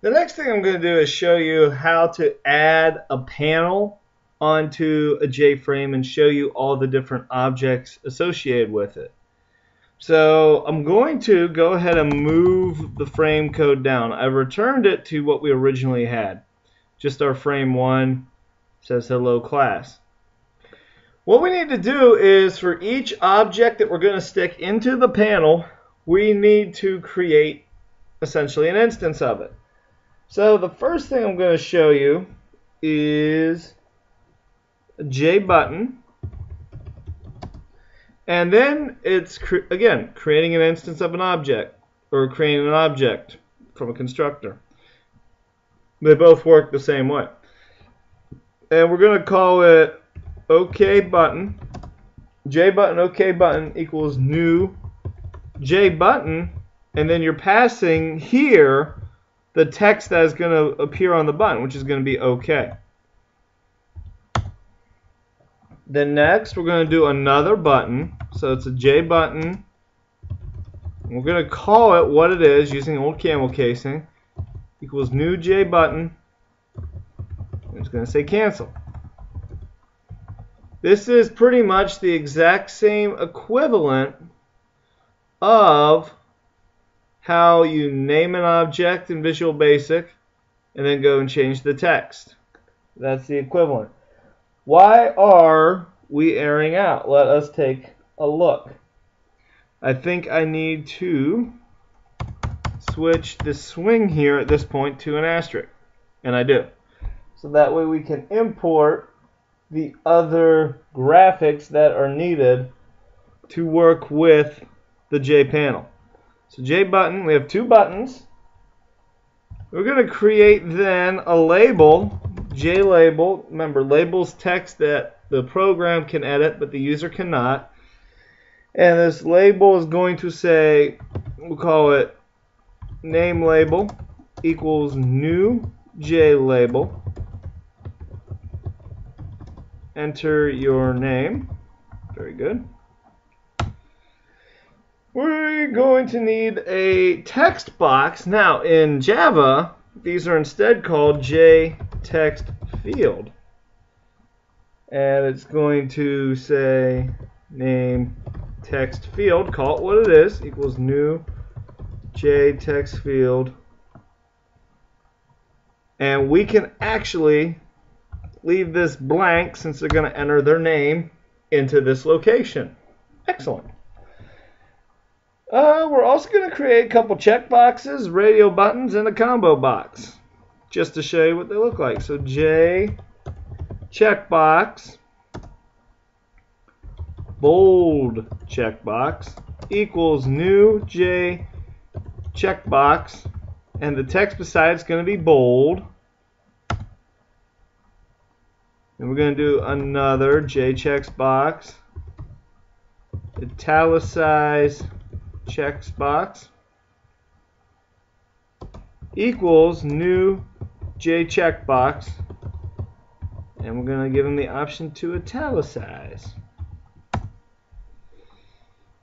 The next thing I'm going to do is show you how to add a panel onto a JFrame and show you all the different objects associated with it. So I'm going to go ahead and move the frame code down. I returned it to what we originally had. Just our frame 1 says hello class. What we need to do is for each object that we're going to stick into the panel, we need to create essentially an instance of it. So the first thing I'm going to show you is a JButton, and then it's again creating an instance of an object, or creating an object from a constructor. They both work the same way, and we're going to call it OKButton. JButton OKButton equals new JButton, and then you're passing here the text that is going to appear on the button, which is going to be OK. Then next, we're going to do another button. So it's a JButton. We're going to call it what it is using old camel casing. Equals new JButton. It's going to say cancel. This is pretty much the exact same equivalent of how you name an object in Visual Basic and then go and change the text. That's the equivalent. Why are we erroring out? Let us take a look. I think I need to switch the swing here at this point to an asterisk, and I do. So that way we can import the other graphics that are needed to work with the JPanel. So JButton, we have two buttons. We're going to create then a label, JLabel. Remember, labels text that the program can edit, but the user cannot. And this label is going to say, we'll call it name label equals new JLabel. Enter your name. Very good. We're going to need a text box. Now in Java, these are instead called JTextField. And it's going to say name text field, call it what it is, equals new JTextField. And we can actually leave this blank since they're going to enter their name into this location. Excellent. We're also going to create a couple checkboxes, radio buttons, and a combo box, just to show you what they look like. So J checkbox, bold checkbox equals new J checkbox, and the text beside it's going to be bold. And we're going to do another J checkbox, italicize checkbox equals new J checkbox, and we're going to give them the option to italicize.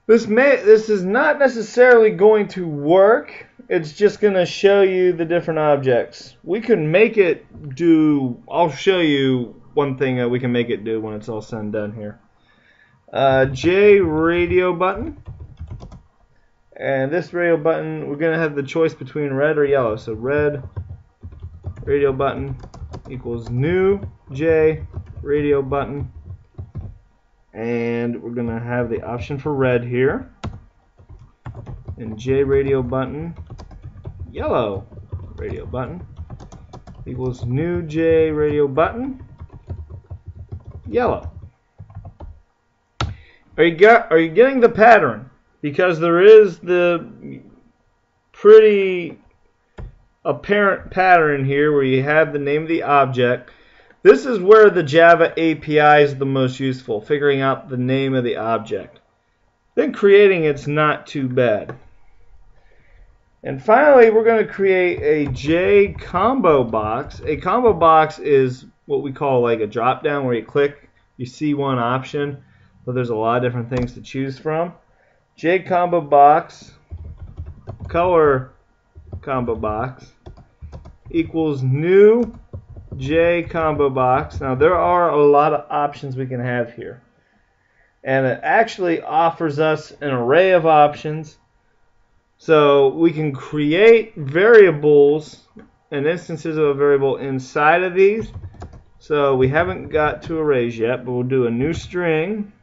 This is not necessarily going to work. It's just going to show you the different objects. We can make it do, I'll show you one thing that we can make it do when it's all said and done here. J radio button. And this radio button, we're going to have the choice between red or yellow. So red radio button equals new J radio button. And we're going to have the option for red here. And J radio button, yellow radio button equals new J radio button, yellow. Are you getting the pattern? Because there is the pretty apparent pattern here where you have the name of the object. This is where the Java API is the most useful, figuring out the name of the object. Then creating it's not too bad. And finally, we're going to create a J combo box. A combo box is what we call like a drop down where you click, you see one option, but there's a lot of different things to choose from. J combo box, color combo box equals new J combo box. Now there are a lot of options we can have here. And it actually offers us an array of options. So we can create variables and instances of a variable inside of these. So we haven't got to arrays yet, but we'll do a new string.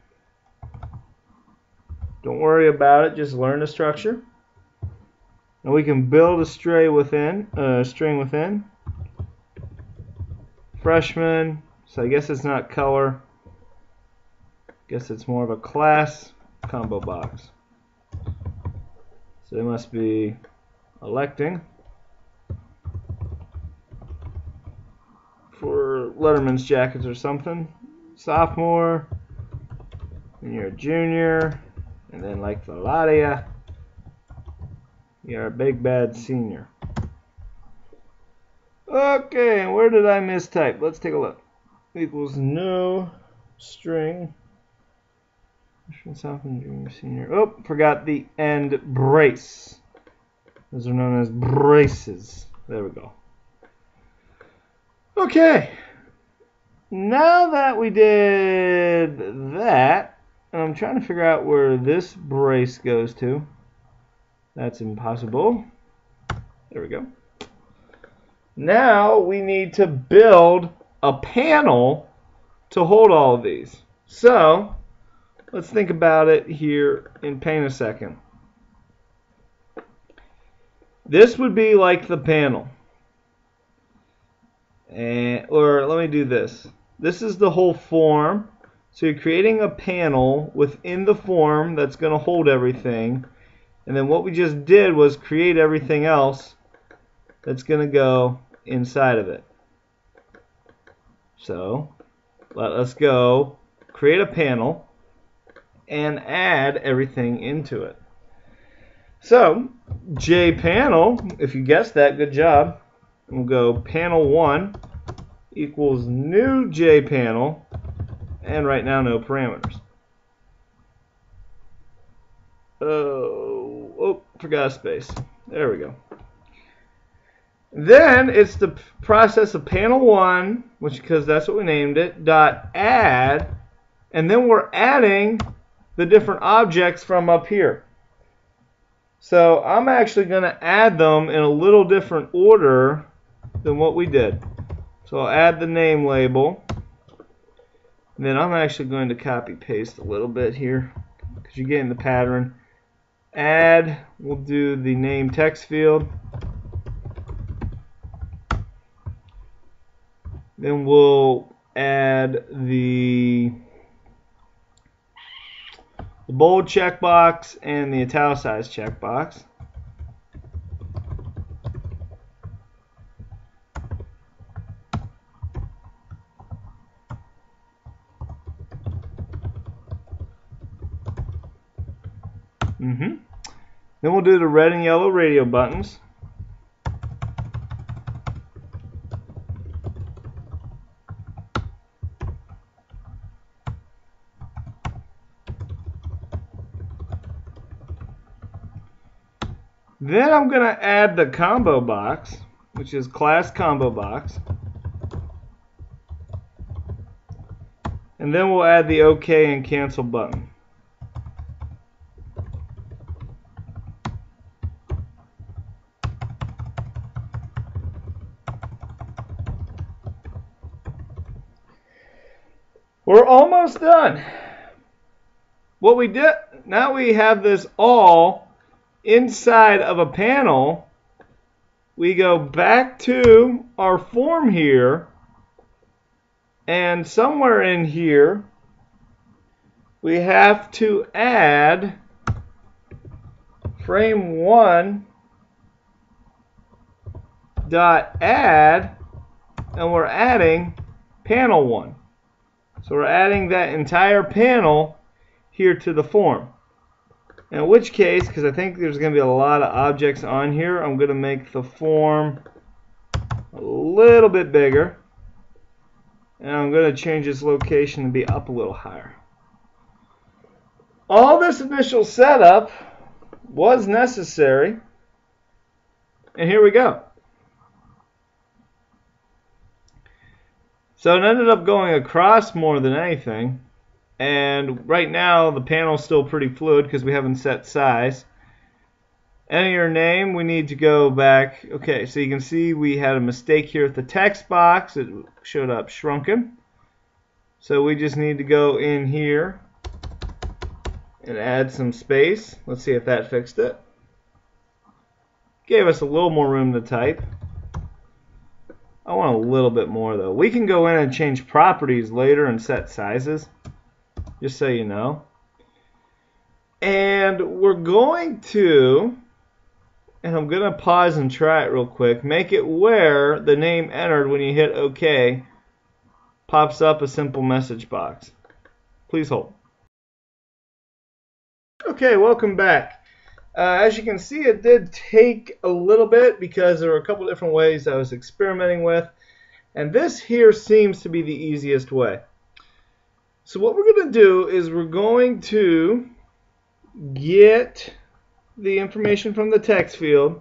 Don't worry about it, just learn the structure. And we can build a string within. Freshman, so I guess it's not color. Guess it's more of a class combo box. So they must be electing for Letterman's jackets or something. Sophomore, and you're a junior, and then like Valadia, you're a big bad senior. Okay, and where did I mistype? Let's take a look. Equals no string. Sophomore, junior, senior. Oh, forgot the end brace. Those are known as braces. There we go. Okay. Now that we did that, I'm trying to figure out where this brace goes to. That's impossible. There we go. Now we need to build a panel to hold all of these. So let's think about it here in Paint a second. This would be like the panel. Or let me do this. This is the whole form. So you're creating a panel within the form that's going to hold everything. And then what we just did was create everything else that's going to go inside of it. So let's go create a panel and add everything into it. So JPanel, if you guessed that, good job. We'll go panel 1 equals new JPanel, and right now no parameters. Oh, forgot a space. There we go. Then it's the process of panel 1, which because that's what we named it, dot add, and then we're adding the different objects from up here. So I'm actually going to add them in a little different order than what we did. So I'll add the name label. And then I'm actually going to copy paste a little bit here because you're getting the pattern. Add, we'll do the name text field. Then we'll add the bold checkbox and the italicized checkbox. Then we'll do the red and yellow radio buttons. Then I'm going to add the combo box, which is class combo box. And then we'll add the OK and cancel button. We're almost done. What we did, now we have this all inside of a panel. We go back to our form here, and somewhere in here we have to add frame 1 dot add, and we're adding panel 1. So we're adding that entire panel here to the form. In which case, because I think there's going to be a lot of objects on here, I'm going to make the form a little bit bigger. And I'm going to change its location to be up a little higher. All this initial setup was necessary. And here we go. So it ended up going across more than anything. And right now the panel's still pretty fluid because we haven't set size. Enter your name, we need to go back. Okay, so you can see we had a mistake here at the text box. It showed up shrunken. So we just need to go in here and add some space. Let's see if that fixed it. Gave us a little more room to type. I want a little bit more though. We can go in and change properties later and set sizes, just so you know. And we're going to, and I'm going to pause and try it real quick, make it where the name entered when you hit OK pops up a simple message box. Please hold. Okay, welcome back. As you can see, it did take a little bit because there were a couple different ways I was experimenting with, and this here seems to be the easiest way. So what we're going to do is we're going to get the information from the text field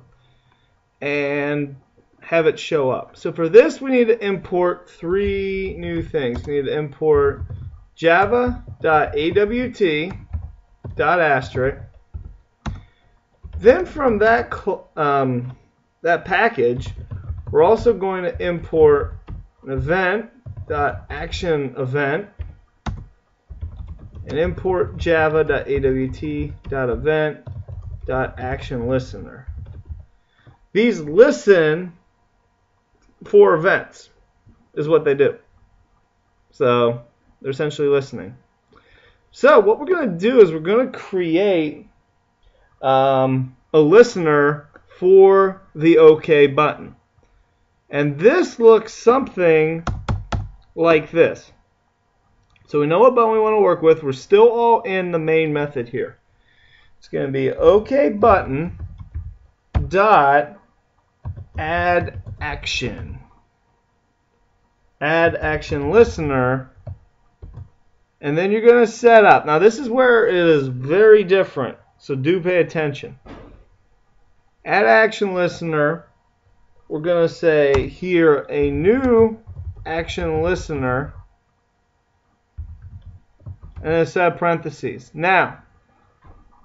and have it show up. So for this we need to import three new things. We need to import java.awt.asterisk. Then from that package, we're also going to import an event.actionEvent and import java.awt.event.actionListener. These listen for events is what they do. So they're essentially listening. So what we're going to do is we're going to create a listener for the OK button. And this looks something like this. So we know what button we want to work with. We're still all in the main method here. It's going to be OK button dot add action. Add action listener. And then you're going to set up. Now this is where it is very different. So do pay attention. Add action listener, we're going to say here a new action listener and a set of parentheses. Now,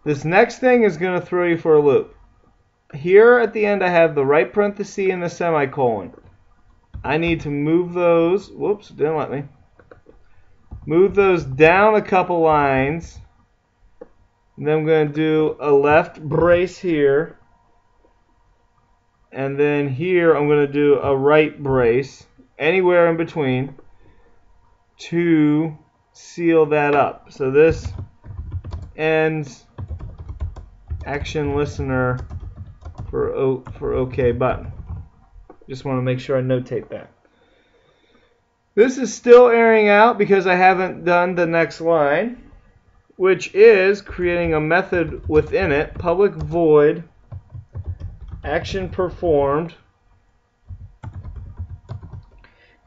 this next thing is going to throw you for a loop. Here at the end I have the right parenthesis and the semicolon. I need to move those, whoops, didn't let me. Move those down a couple lines. And then I'm going to do a left brace here. And then here I'm going to do a right brace, anywhere in between, to seal that up. So this ends action listener for OK button. Just want to make sure I notate that. This is still airing out because I haven't done the next line, which is creating a method within it, public void action performed,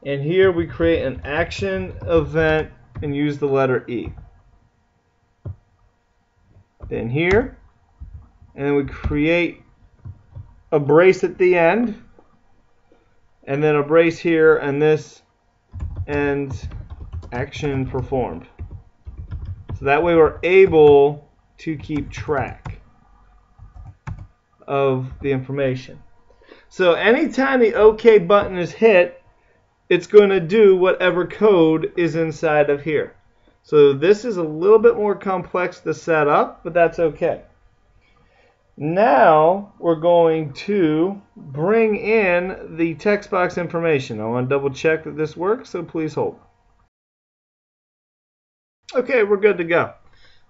and here we create an action event and use the letter E. Then here, and then we create a brace at the end, and then a brace here, and this ends action performed. So that way we're able to keep track of the information. So anytime the OK button is hit, it's going to do whatever code is inside of here. So this is a little bit more complex to set up, but that's okay. Now we're going to bring in the text box information. I want to double check that this works, so please hold. Okay, we're good to go.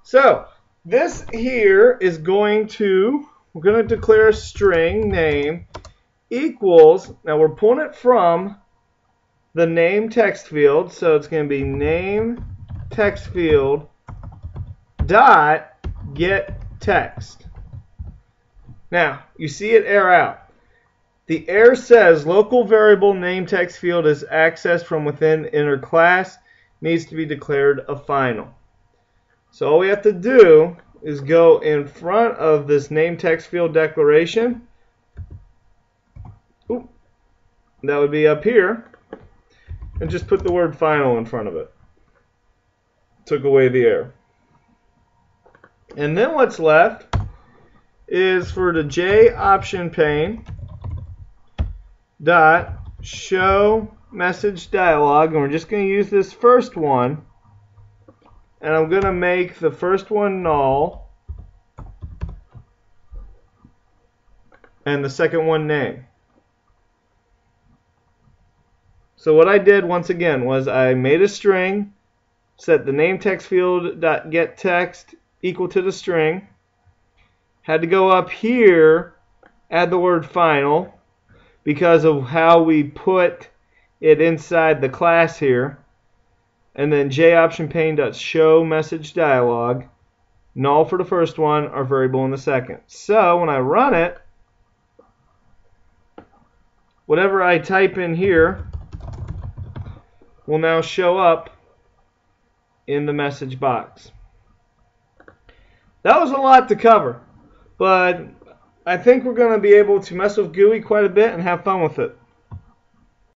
So this here is going to, we're going to declare a string name equals, now we're pulling it from the name text field, so it's going to be name text field dot get text. Now you see it error out. The error says local variable name text field is accessed from within inner class, needs to be declared a final. So all we have to do is go in front of this name text field declaration. That would be up here. and just put the word final in front of it. Took away the error. And then what's left is for the J option pane dot show message dialog, and we're just going to use this first one, and I'm going to make the first one null and the second one name. So what I did once again was I made a string, set the name text field dot get text equal to the string, had to go up here, add the word final because of how we put it inside the class here, and then JOptionPane.show message dialog, null for the first one, our variable in the second. So when I run it, whatever I type in here will now show up in the message box. That was a lot to cover, but I think we're going to be able to mess with GUI quite a bit and have fun with it.